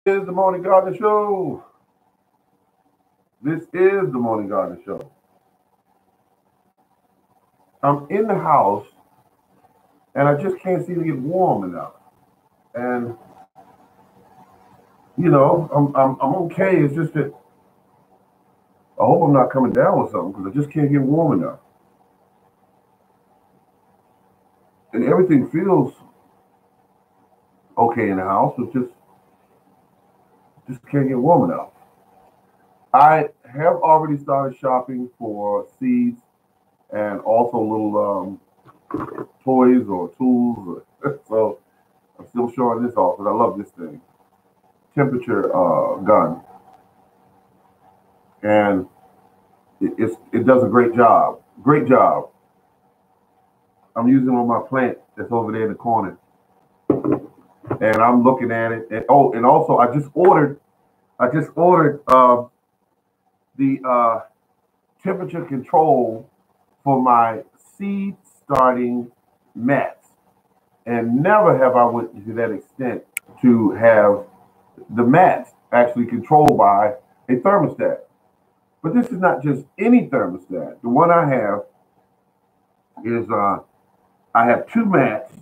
Is the Morning Garden Show. This is the Morning Garden Show. I'm in the house and I just can't seem to get warm enough. And I'm okay. It's just that I hope I'm not coming down with something because I just can't get warm enough. And everything feels okay in the house. It's just can't get warm enough. I have already started shopping for seeds and also little toys or tools. So I'm still showing this off because I love this thing. Temperature gun, and it does a great job. Great job. I'm using it on my plant that's over there in the corner, and I'm looking at it. And also I just ordered the temperature control for my seed starting mats, and never have I went to that extent to have the mats actually controlled by a thermostat. But this is not just any thermostat. The one I have is I have two mats,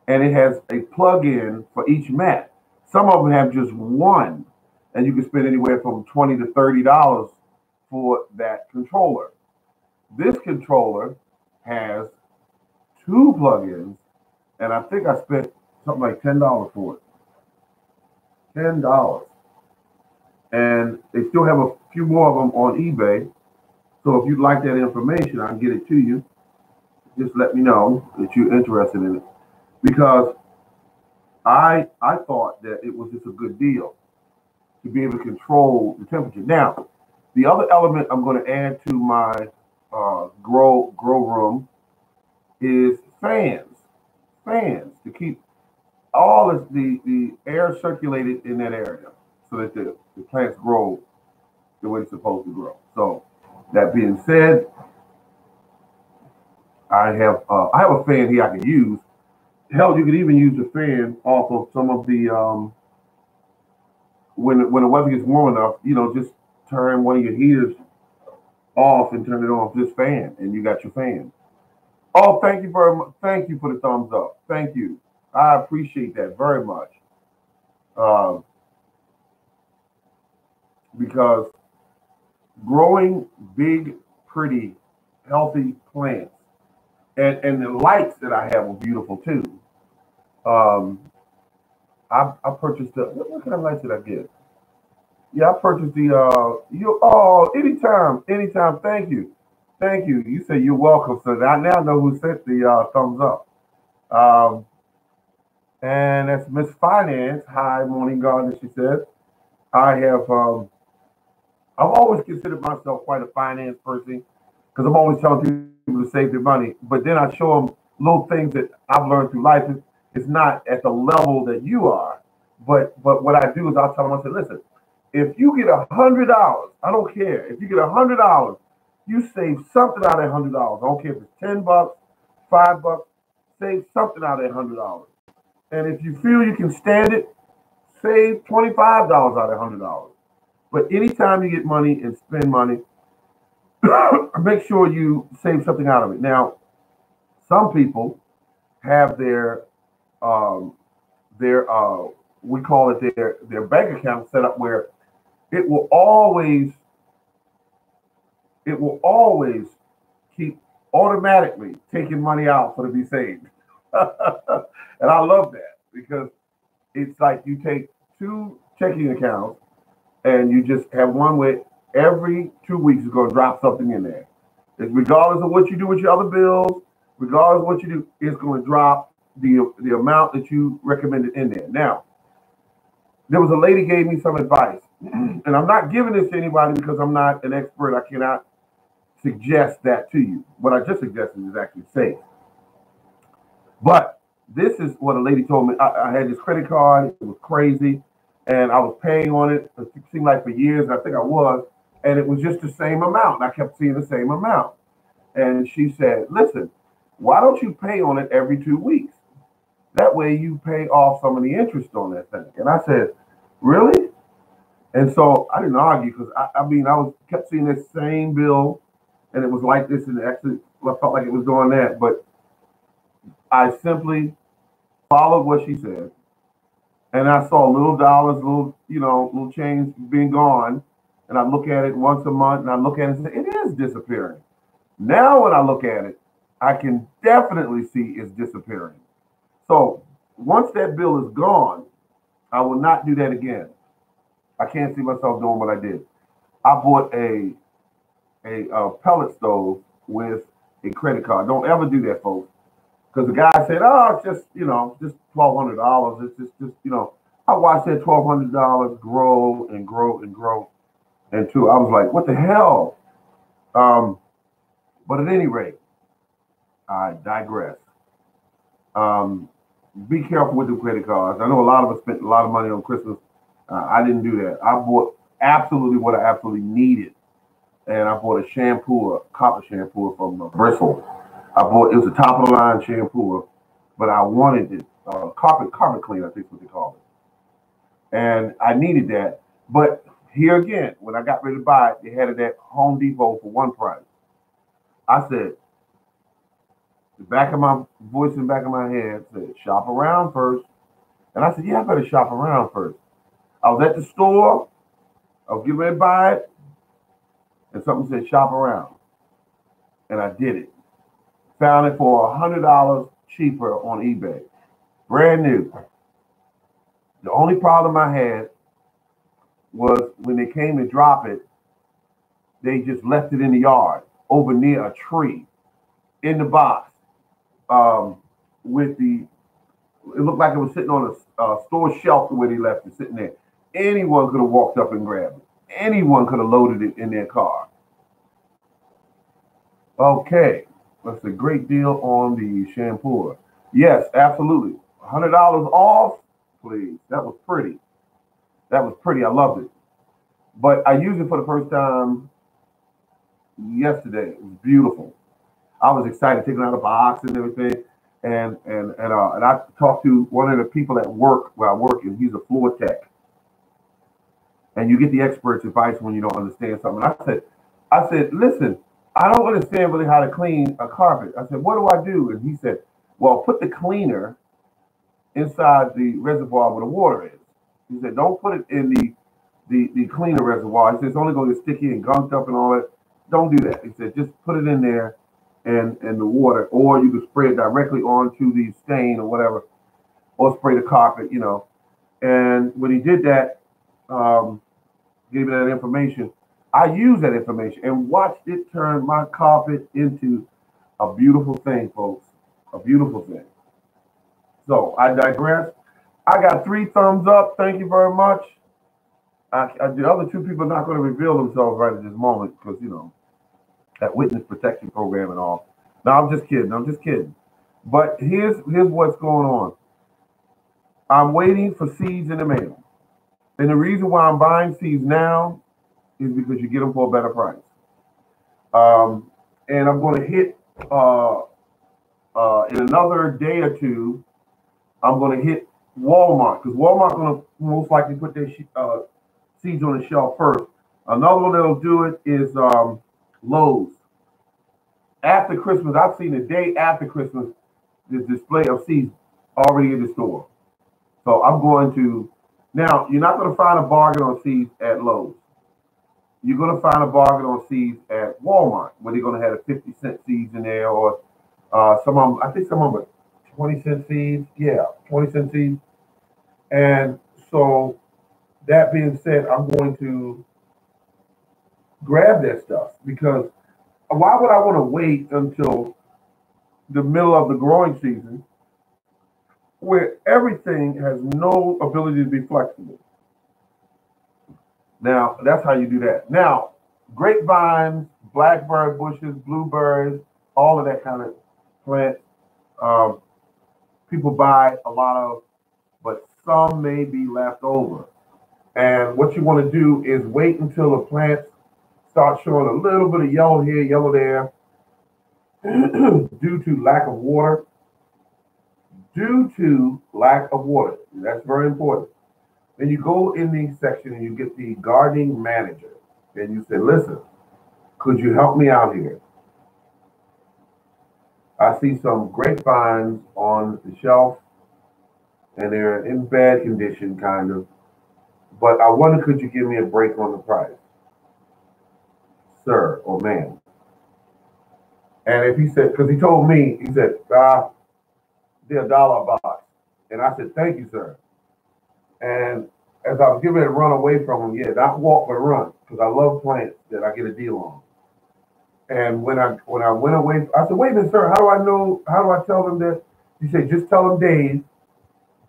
and it has a plug-in for each mat. Some of them have just one, and you can spend anywhere from $20 to $30 for that controller. This controller has two plug-ins, and I think I spent something like $10 for it. $10, and they still have a few more of them on eBay. So if you'd like that information, I can get it to you. Just let me know that you're interested in it because I thought that it was just a good deal to be able to control the temperature. Now, the other element I'm going to add to my grow room is fans. Fans to keep all of the air circulated in that area so that the plants grow the way it's supposed to grow. So that being said, I have a fan here I can use. Hell, you could even use the fan off of some of the when the weather gets warm enough. Just turn one of your heaters off and turn it on this fan, and you got your fan. Oh, thank you very much. Thank you for the thumbs up. Thank you. I appreciate that very much. Uh, because growing big, pretty, healthy plants and the lights that I have are beautiful too. Um, I purchased what kind of lights did I get? Yeah, I purchased the you anytime. Thank you. You say you're welcome. So I now know who sent the thumbs up. Um, and that's Miss Finance. Hi, Morning Garden. She says I have. I've always considered myself quite a finance person because I'm always telling people to save their money. But then I show them little things that I've learned through life. It's not at the level that you are, but what I do is I'll tell them, I say, listen, if you get $100, I don't care. If you get $100, you save something out of $100. I don't care if it's $10, $5, save something out of $100. And if you feel you can stand it, save $25 out of $100. But anytime you get money and spend money, make sure you save something out of it. Now, some people have um, their we call it their bank account set up where it will always it will always keep automatically taking money out for to be saved. And I love that because it's like you take two checking accounts and you just have one where every 2 weeks is going to drop something in there. It's regardless of what you do with your other bills, regardless of what you do, it's going to drop the amount that you recommended in there. Now, there was a lady gave me some advice, and I'm not giving this to anybody because I'm not an expert. I cannot suggest that to you. What I just suggested is actually safe. But this is what a lady told me. I had this credit card. It was crazy, and I was paying on it. It seemed like for years. I think I was, and it was just the same amount. I kept seeing the same amount. And she said, "Listen, why don't you pay on it every 2 weeks? That way you pay off some of the interest on that thing." And I said, Really? And so I didn't argue because I mean I was kept seeing this same bill, and it was like this, and actually I felt like it was doing that, but I simply followed what she said, and I saw little dollars, little little change being gone, and I look at it once a month, and I look at it and say it is disappearing. Now when I look at it, I can definitely see it's disappearing. So once that bill is gone, I will not do that again. I can't see myself doing what I did. I bought a pellet stove with a credit card. Don't ever do that, folks. Because the guy said, "Oh, it's just just $1,200. It's just." I watched that $1,200 grow and grow and grow, and two, I was like, "What the hell?" Um, but at any rate, I digress. Um, be careful with the credit cards. I know a lot of us spent a lot of money on Christmas. I didn't do that. I bought absolutely what I absolutely needed, and I bought a shampoo, a copper shampoo from Bristle. It was a top of the line shampoo, but I wanted it carpet clean, I think is what they call it, and I needed that. But here again, when I got ready to buy it, they had it at Home Depot for one price. I said, the back of my voice in the back of my head said, shop around first. And I said, yeah, I better shop around first. I was at the store, I was getting ready to buy it, and something said shop around. And I did it. Found it for $100 cheaper on eBay. Brand new. The only problem I had was when they came to drop it, they just left it in the yard over near a tree in the box. With it looked like it was sitting on a store shelf the way they left it sitting there. Anyone could have walked up and grabbed it. Anyone could have loaded it in their car. Okay, that's a great deal on the shampoo. Yes, absolutely. $100 off, please. That was pretty. That was pretty. I loved it. But I used it for the first time yesterday. It was beautiful. I was excited taking out the box and everything. And I talked to one of the people at work where I work, and he's a floor tech. And you get the expert's advice when you don't understand something. I said, listen, I don't understand really how to clean a carpet. I said, what do I do? And he said, well, put the cleaner inside the reservoir where the water is. He said, don't put it in the cleaner reservoir. He said, it's only going to get sticky and gunked up and all that. Don't do that. He said, just put it in there and the water, or you can spray it directly onto the stain or whatever, or spray the carpet, And when he did that, gave me that information, I used that information and watched it turn my carpet into a beautiful thing, folks. A beautiful thing. So I digress. I got 3 thumbs up. Thank you very much. The other 2 people are not going to reveal themselves right at this moment because, that witness protection program and all. No, I'm just kidding. I'm just kidding. But here's what's going on. I'm waiting for seeds in the mail. And the reason why I'm buying seeds now is because you get them for a better price. And I'm going to hit, in another day or two, I'm going to hit Walmart because Walmart's going to most likely put their seeds on the shelf first. Another one that'll do it is Lowe's. After Christmas, I've seen the day after Christmas, the display of seeds already in the store. So I'm going to, now you're not going to find a bargain on seeds at Lowe's. You're going to find a bargain on seeds at Walmart, where they're going to have a 50-cent seeds in there, or some of them, I think some of them are 20-cent seeds. Yeah, 20-cent seeds. And so that being said, I'm going to grab that stuff because why would I want to wait until the middle of the growing season where everything has no ability to be flexible? Now, that's how you do that. Now, grapevines, blackberry bushes, blueberries, all of that kind of plant, people buy a lot of, but some may be left over. And what you want to do is wait until the plants start showing a little bit of yellow here, yellow there, due to lack of water. Due to lack of water. That's very important. Then you go in the section and you get the gardening manager and you say, listen, could you help me out here? I see some grapevines on the shelf and they're in bad condition, kind of. But I wonder, could you give me a break on the price, sir or ma'am? And if he said, because he told me, he said, they're $1 a box. And I said, thank you, sir. And as I was getting ready to run away from him, yeah, not walk but run, because I love plants that I get a deal on. And when I went away, I said, wait a minute, sir, how do I know, how do I tell them that? He said, just tell them Dave.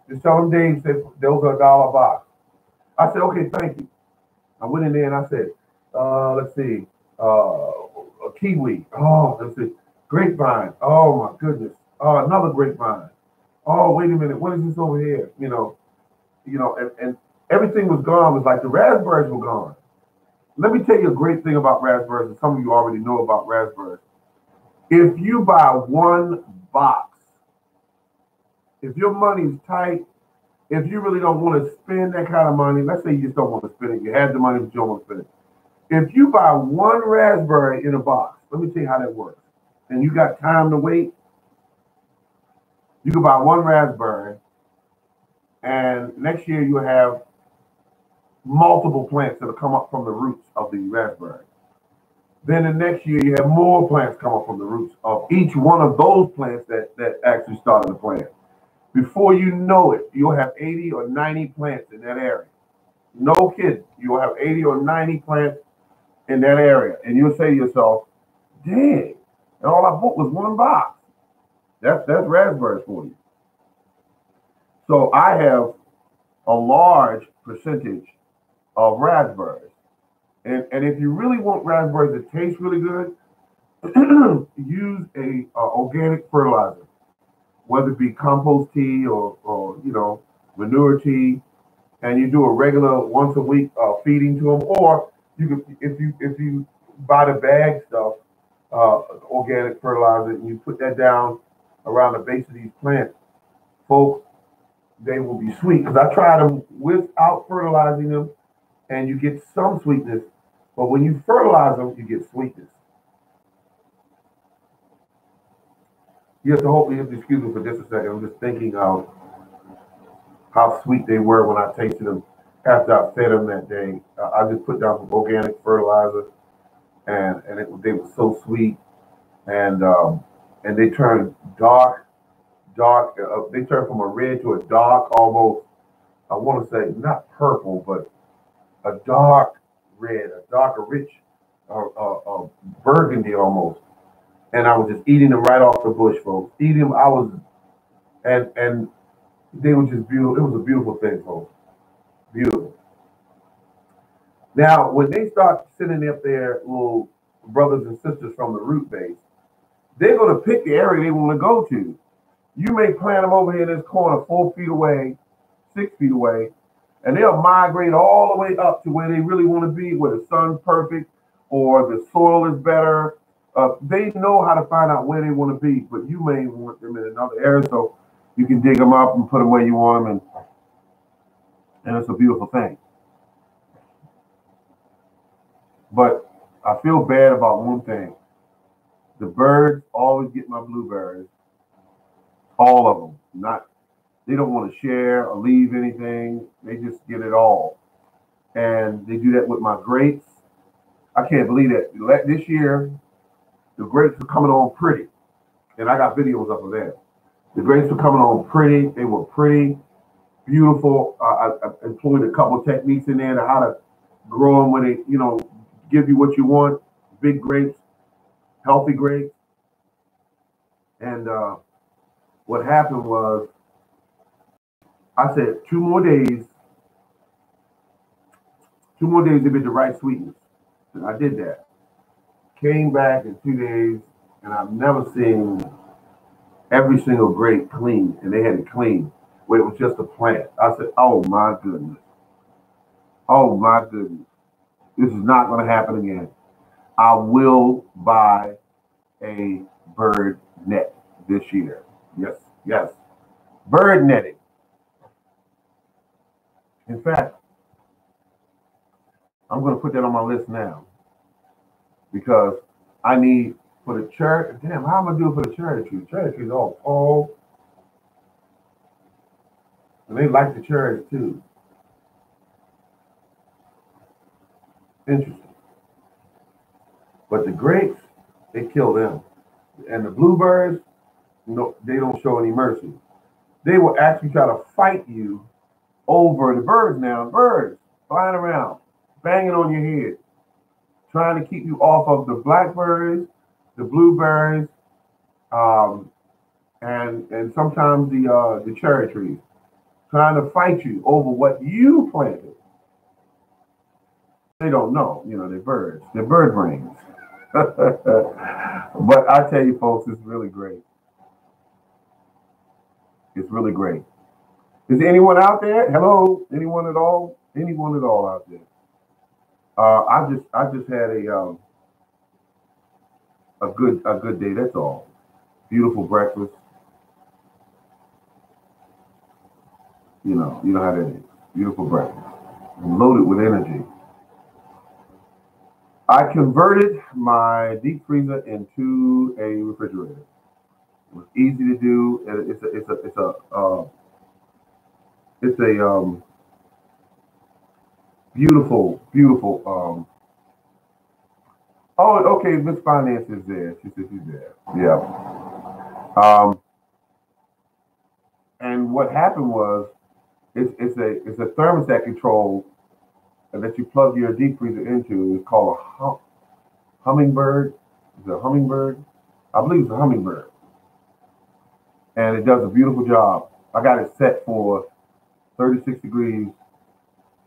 Just tell them Dave said those are $1 a box. I said, okay, thank you. I went in there and I said, let's see, a kiwi. Oh, let's see, grapevine. Oh my goodness. Oh, another grapevine. Oh, wait a minute, what is this over here? And everything was gone. It was like the raspberries were gone. Let me tell you a great thing about raspberries, and some of you already know about raspberries. If you buy one box, if your money's tight, if you really don't want to spend that kind of money, let's say you just don't want to spend it, you have the money but you don't want to spend it. If you buy one raspberry in a box, let me tell you how that works. And you got time to wait, you can buy one raspberry, and next year you'll have multiple plants that'll come up from the roots of the raspberry. Then the next year you have more plants come up from the roots of each one of those plants that actually started the plant. Before you know it, you'll have 80 or 90 plants in that area. No kidding. You'll have 80 or 90 plants in that area. And you'll say to yourself, dang, and all I bought was one box. That's raspberries for you. So I have a large percentage of raspberries. And if you really want raspberries that taste really good, use a organic fertilizer, whether it be compost tea or manure tea, and you do a regular once a week feeding to them, or you can if you buy the bag stuff, organic fertilizer, and you put that down around the base of these plants, folks, they will be sweet. Because I tried them without fertilizing them, and you get some sweetness, but when you fertilize them, you get sweetness. You have to excuse me for just a second. I'm just thinking of how sweet they were when I tasted them after I fed them that day. I just put down some organic fertilizer, and they were so sweet, and they turned dark. They turned from a red to a dark, almost. I want to say not purple, but a dark red, a darker rich, burgundy almost. And I was just eating them right off the bush, folks. Eating them, and they were just beautiful. It was a beautiful thing, folks. Beautiful. Now, when they start sending up their little brothers and sisters from the root base, they're going to pick the area they want to go to. You may plant them over here in this corner 4 feet away, 6 feet away, and they'll migrate all the way up to where they really want to be, where the sun's perfect or the soil is better. They know how to find out where they want to be, but you may want them in another area, so you can dig them up and put them where you want them, and it's a beautiful thing. But I feel bad about one thing. The birds always get my blueberries, all of them. They don't want to share or leave anything. They just get it all. And they do that with my grapes. I can't believe that. This year, the grapes are coming on pretty. And I got videos of that. The grapes were coming on pretty. They were pretty, beautiful. I employed a couple of techniques in there to how to grow them when they, give you what you want. Big grapes, healthy grapes. And what happened was, I said 2 more days. 2 more days to get the right sweetness. And I did that. Came back in 2 days, and I've never seen every single grape clean, and they had it clean, where it was just a plant. I said, oh my goodness. Oh my goodness. This is not going to happen again. I will buy a bird net this year. Yes, yes. Bird netting. In fact, I'm going to put that on my list now because I need for the cherry. Damn, how am I going to do it for the cherry tree? Cherry trees all tall, and they like the cherries too. Interesting. But the grapes, they kill them. And the blueberries, no, they don't show any mercy. They will actually try to fight you over the birds now. Birds flying around, banging on your head, trying to keep you off of the blackberries, the blueberries, um, and sometimes the cherry trees, trying to fight you over what you planted. They don't know, they're birds. They're bird brains. But I tell you, folks, it's really great. It's really great. Is there anyone out there? Hello, anyone at all? Anyone at all out there? I just had a good day. That's all. Beautiful breakfast. You know how that is. Beautiful breakfast. I'm loaded with energy. I converted my deep freezer into a refrigerator. It was easy to do. It's a beautiful. Oh, okay. Miss Finance is there. She said she's there. Yeah. And what happened was, it's a thermostat control that you plug your deep freezer into. It's called a hummingbird. Is it a hummingbird? I believe it's a hummingbird. And it does a beautiful job. I got it set for 36 degrees.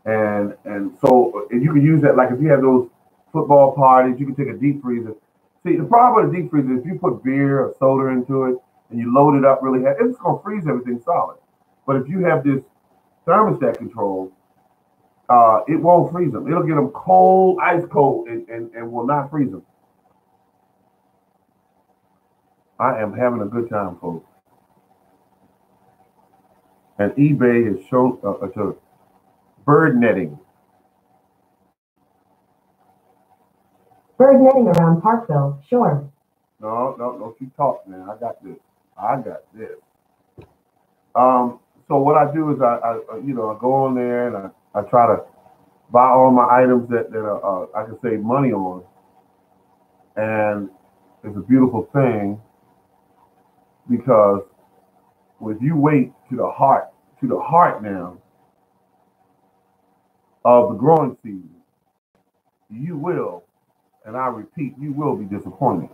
And so you can use that, like if you have those football parties, you can take a deep freezer. See, the problem with a deep freezer is if you put beer or soda into it and you load it up really heavy, it's going to freeze everything solid. But if you have this thermostat control, it won't freeze them. It'll get them cold, ice cold, and will not freeze them. I am having a good time, folks. And eBay has shown to bird netting. Bird netting around Parkville, sure. No, you talk, man. I got this. So what I do is I go on there and I try to buy all my items that I can save money on, and it's a beautiful thing because if you wait to the heart now of the growing season, you will, and I repeat, you will be disappointed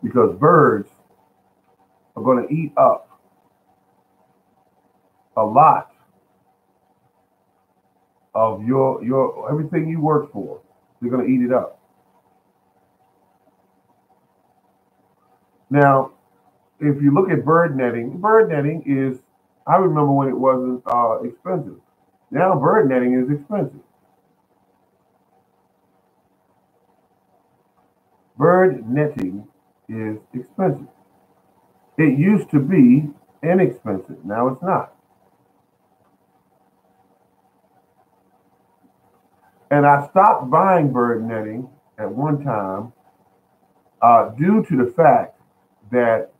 because birds are going to eat up a lot of your everything you work for. They're going to eat it up. Now, if you look at bird netting is, I remember when it wasn't expensive. Now bird netting is expensive. Bird netting is expensive. It used to be inexpensive. Now it's not. And I stopped buying bird netting at one time due to the fact that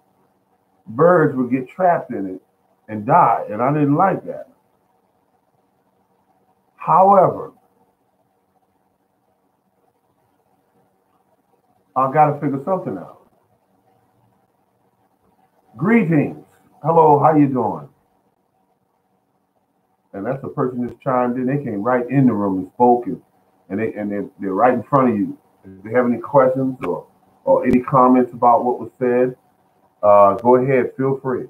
birds would get trapped in it and die, and I didn't like that. However, I got to figure something out. Greetings. Hello, how you doing? And that's a person that's chimed in. They came right in the room and spoke, and they're right in front of you. If they have any questions or any comments about what was said, go ahead, feel free.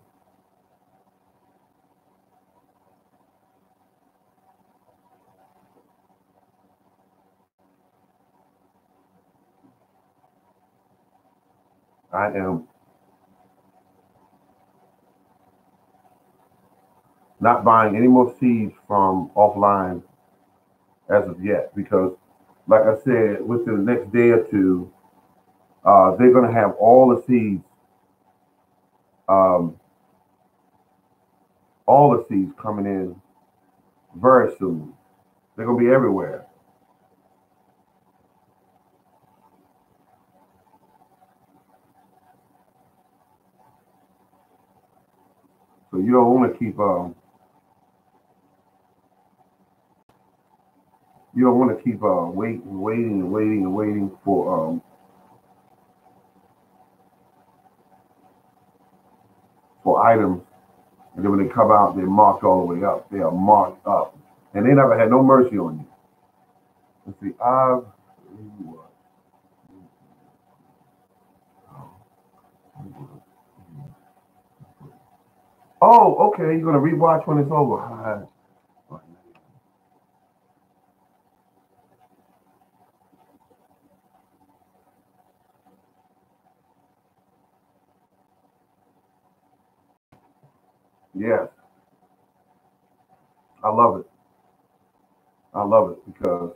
I am not buying any more seeds from offline as of yet because, like I said, within the next day or two, they're going to have all the seeds all the seeds coming in very soon. They're going to be everywhere. So you don't want to keep waiting for items, and then when they come out, they're marked all the way up. They are marked up, and they never had no mercy on you. Let's see, oh, okay, you're gonna rewatch when it's over. Yes, I love it. I love it because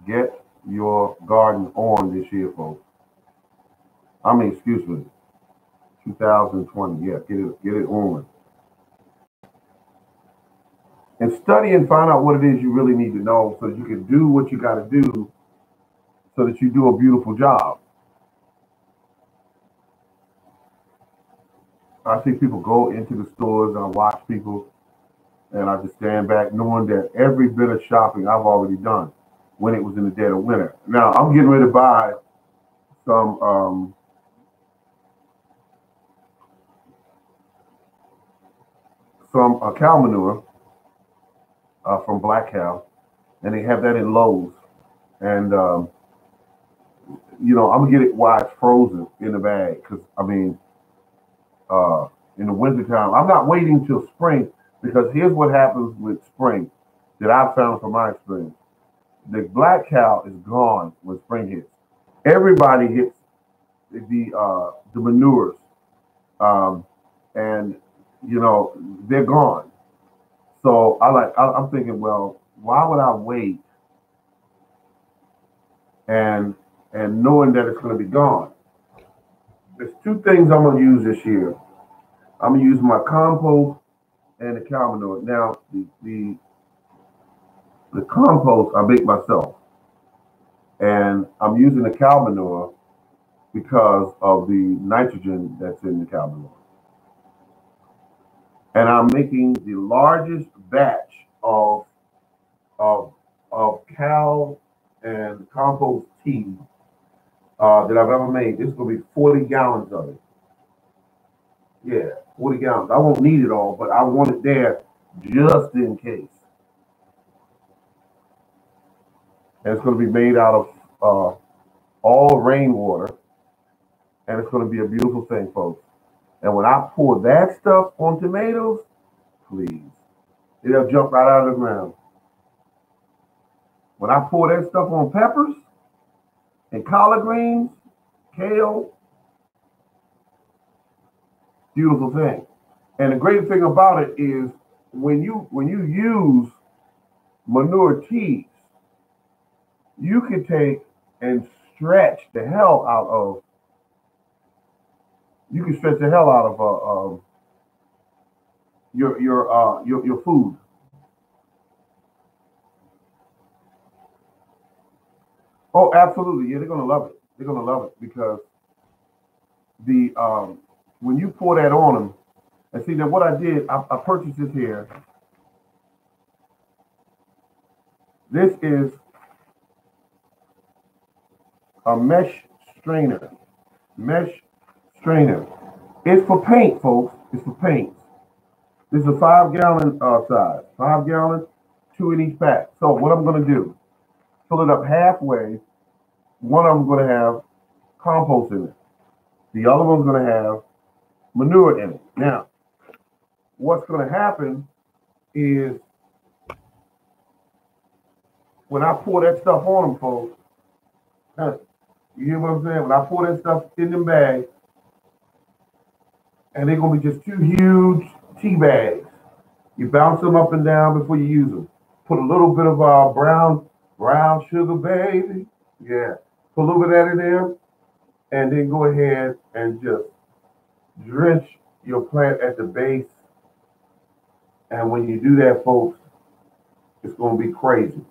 get your garden on this year, folks. I mean, excuse me, 2020. Yeah, get it on. And study and find out what it is you really need to know so that you can do what you got to do so that you do a beautiful job. I see people go into the stores and I watch people and I just stand back knowing that every bit of shopping I've already done when it was in the dead of winter. Now I'm getting ready to buy some cow manure from Black Cow, and they have that in Lowe's. And I'm gonna get it while it's frozen in the bag because I mean, in the wintertime, I'm not waiting till spring because here's what happens with spring that I've found from my experience: the Black Cow is gone when spring hits. Everybody hits the manures, um, and they're gone. So I'm thinking, well, why would I wait and knowing that it's going to be gone? There's two things I'm going to use this year. I'm going to use my compost and the cow manure. Now, the compost I make myself, and I'm using the cow manure because of the nitrogen that's in the cow manure. And I'm making the largest batch of cow and compost tea that I've ever made. This is going to be 40 gallons of it. Yeah, 40 gallons. I won't need it all, but I want it there just in case. And it's going to be made out of all rainwater, and it's going to be a beautiful thing, folks. And when I pour that stuff on tomatoes, please, it'll jump right out of the ground. When I pour that stuff on peppers and collard greens, kale, beautiful thing. And the great thing about it is when you use manure teas, you can take and stretch the hell out of. You can stretch the hell out of your food. Oh, absolutely. Yeah, they're gonna love it. They're gonna love it because the when you pour that on them, and see that what I did, I purchased this here. This is a mesh strainer. Mesh strainer. It's for paint, folks. It's for paint. This is a 5-gallon size. 5 gallon, 2 in each pack. So what I'm gonna do, fill it up halfway. One of them going to have compost in it. The other one's going to have manure in it. Now, what's going to happen is when I pour that stuff on them, folks, you hear what I'm saying? When I pour that stuff in them bags, and they're going to be just 2 huge tea bags. You bounce them up and down before you use them. Put a little bit of brown sugar, baby. Yeah. Put a little bit of that in there, and then go ahead and just Drench your plant at the base. And when you do that, folks, it's going to be crazy.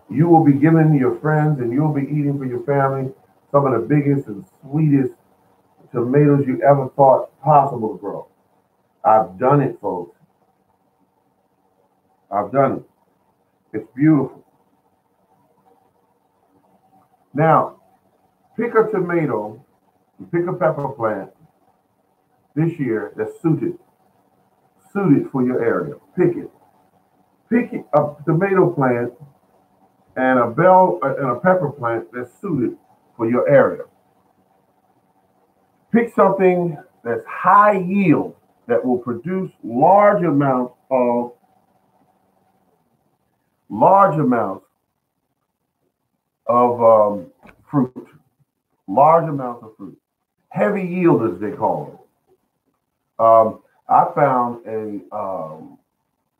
You will be giving your friends and you'll be eating for your family some of the biggest and sweetest tomatoes you ever thought possible to grow. I've done it, folks. I've done it. It's beautiful. Now, pick a tomato, pick a pepper plant this year that's suited for your area. Pick it. Pick a tomato plant and a pepper plant that's suited for your area. Pick something that's high yield that will produce large amounts of fruit. Large amounts of fruit. Heavy yield, as they call it. I found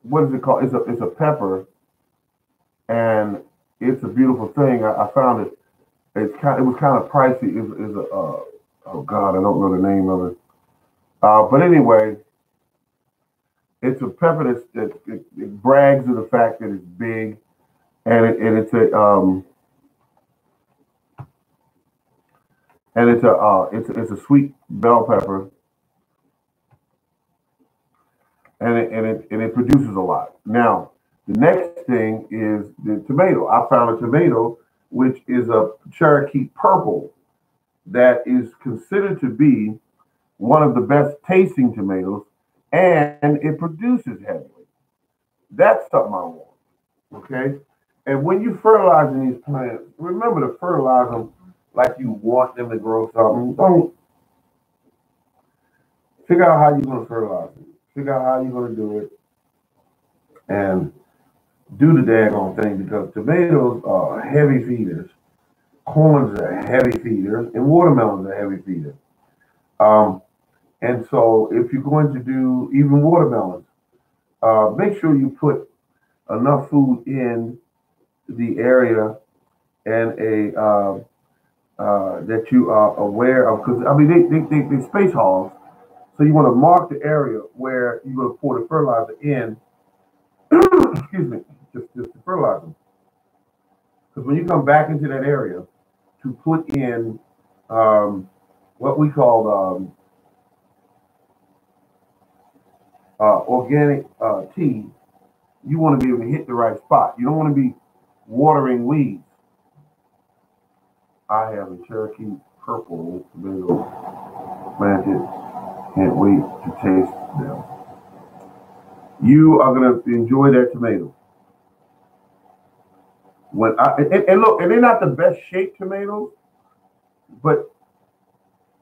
what is it called? It's a pepper, and it's a beautiful thing. I found it. It was kind of pricey. Oh God, I don't know the name of it. But anyway, it's a pepper it brags of the fact that it's big, and it's a sweet bell pepper, and it produces a lot. Now, the next thing is the tomato. I found a tomato which is a Cherokee purple that is considered to be one of the best tasting tomatoes, and it produces heavily. That's something I want. Okay, and when you fertilizing these plants, remember to fertilize them like you want them to grow something. Don't figure out how you're going to fertilize it. Figure out how you're going to do it, and do the daggone thing, because tomatoes are heavy feeders, corns are heavy feeders, and watermelons are heavy feeders. And so if you're going to do even watermelons, make sure you put enough food in the area and that you are aware of, because I mean they space hogs, so you want to mark the area where you're going to pour the fertilizer in. Excuse me, just to fertilize them. Because when you come back into that area to put in what we call organic tea, you want to be able to hit the right spot. You don't want to be watering weeds. I have a Cherokee purple tomato planted. Can't wait to taste them. You are going to enjoy that tomato. And look, and they're not the best shaped tomatoes, but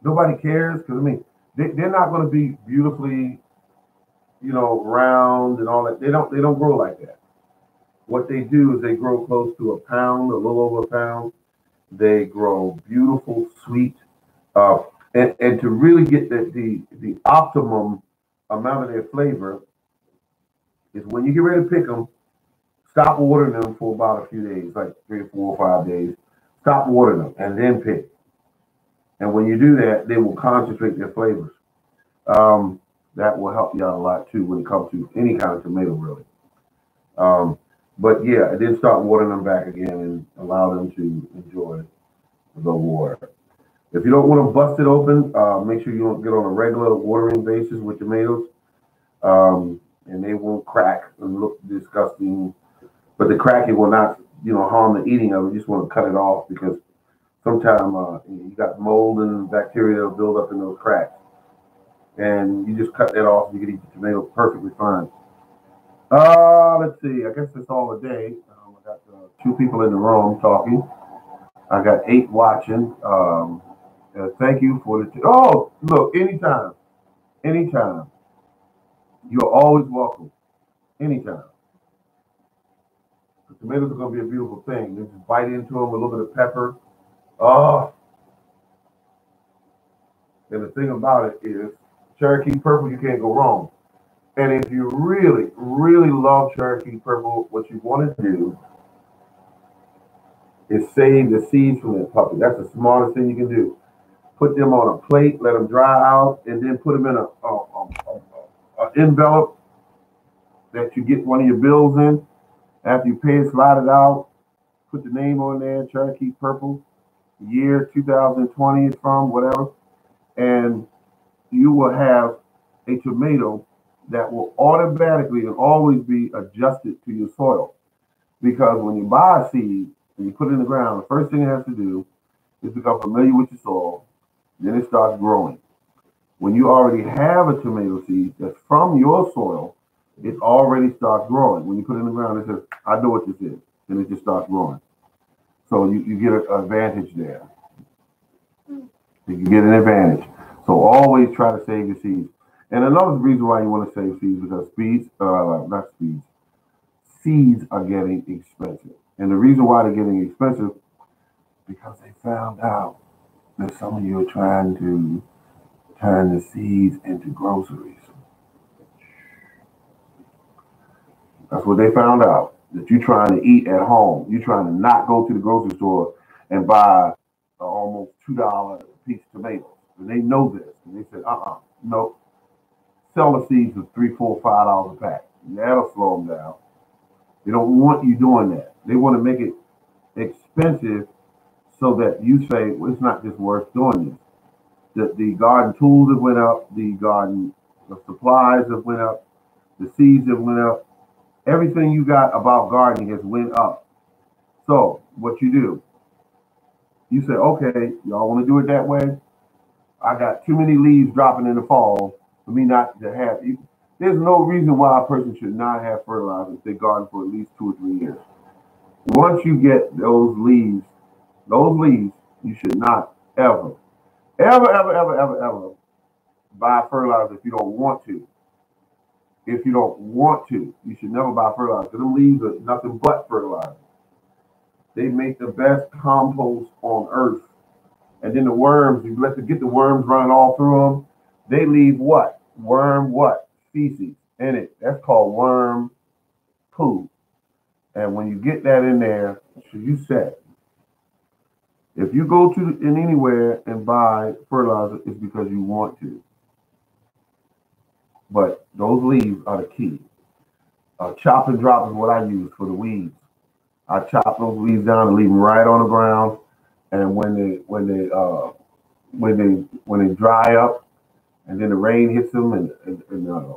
nobody cares, because I mean they're not going to be beautifully, round and all that. They don't grow like that. What they do is they grow close to a pound, a little over a pound. They grow beautiful, sweet, and to really get the optimum amount of their flavor is when you get ready to pick them. Stop watering them for about a few days, like 3 or 4 or 5 days. Stop watering them and then pick. And when you do that, they will concentrate their flavors. That will help you out a lot too when it comes to any kind of tomato, really. But yeah, and then start watering them back again and allow them to enjoy the water. If you don't want to bust it open, make sure you don't get on a regular watering basis with tomatoes, and they won't crack and look disgusting. But the cracking will not, harm the eating of it. You just want to cut it off, because sometimes you got mold and bacteria that will build up in those cracks. And you just cut that off, and you can eat the tomato perfectly fine. Let's see. I guess that's all today. I got 2 people in the room talking. I got 8 watching. Thank you for the. Oh, look, anytime. You're always welcome. Anytime. The tomatoes are going to be a beautiful thing. You just bite into them with a little bit of pepper. Oh. And the thing about it is, Cherokee purple, you can't go wrong. And if you really, really love Cherokee purple, what you want to do is save the seeds from that puppy. That's the smartest thing you can do. put them on a plate, let them dry out, and then put them in a envelope that you get one of your bills in. After you pay it, slide it out, put the name on there, Cherokee Purple, year 2020 is from, whatever, and you will have a tomato that will automatically and always be adjusted to your soil. Because when you buy a seed and you put it in the ground, the first thing it has to do is become familiar with your soil. Then it starts growing. When you already have a tomato seed that's from your soil, it already starts growing. When you put it in the ground, it says, I know what this is. And it just starts growing. So you get an advantage there. You get an advantage. So always try to save your seeds. And another reason why you want to save seeds because seeds are getting expensive. And the reason why they're getting expensive because they found out that some of you are trying to turn the seeds into groceries. That's what they found out. That you're trying to eat at home. You're trying to not go to the grocery store and buy almost $2 a piece of tomatoes. And they know this. And they said, no. Sell the seeds for $3, $4, $5 a pack. And that'll slow them down. They don't want you doing that. They want to make it expensive so that you say, well, it's not just worth doing this. The garden tools have went up. The supplies have went up. The seeds have went up. Everything you got about gardening has went up. So what you do, you say, okay, y'all want to do it that way? I got too many leaves dropping in the fall for me not to have. There's no reason why a person should not have fertilizer if they garden for at least 2 or 3 years. Once you get those leaves, you should not ever buy fertilizer if you don't want to. If you don't want to, you should never buy fertilizer. Because them leaves are nothing but fertilizer. They make the best compost on earth. And then the worms, you let them get the worms running all through them. They leave what? Worm what? Feces in it. That's called worm poo. And when you get that in there, so you set. If you go to anywhere and buy fertilizer, it's because you want to. But those leaves are the key. Chop and drop is what I use for the weeds. I chop those leaves down and leave them right on the ground. And when they dry up, and then the rain hits them, and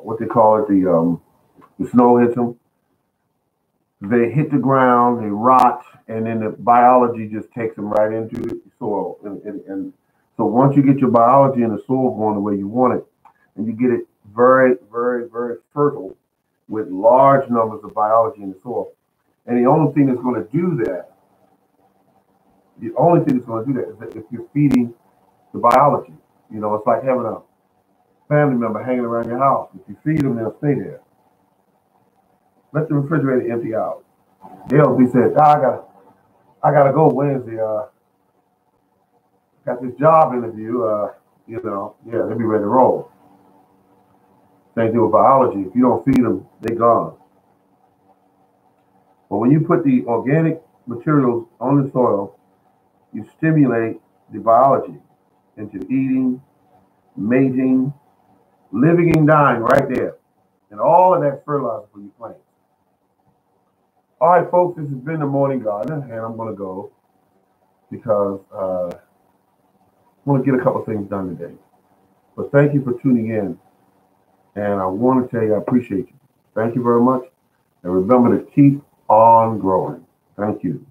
what they call it, the snow hits them, they hit the ground, they rot, and then the biology just takes them right into the soil. And so once you get your biology in the soil going the way you want it, and you get it very, very, very fertile with large numbers of biology in the soil. And the only thing that's going to do that is that if you're feeding the biology. You know, it's like having a family member hanging around your house. If you feed them, they'll stay there. Let the refrigerator empty out. They'll be saying, I gotta go Wednesday. Got this job interview. They'll be ready to roll. Same thing with biology. If you don't feed them, they're gone. But when you put the organic materials on the soil, you stimulate the biology into eating, mating, living and dying right there. And all of that fertilizer for your plants. All right, folks, this has been the Morning Gardener, and I'm going to go because I want to get a couple things done today. But thank you for tuning in. And I want to tell you I appreciate you. Thank you very much. And remember to keep on growing. Thank you.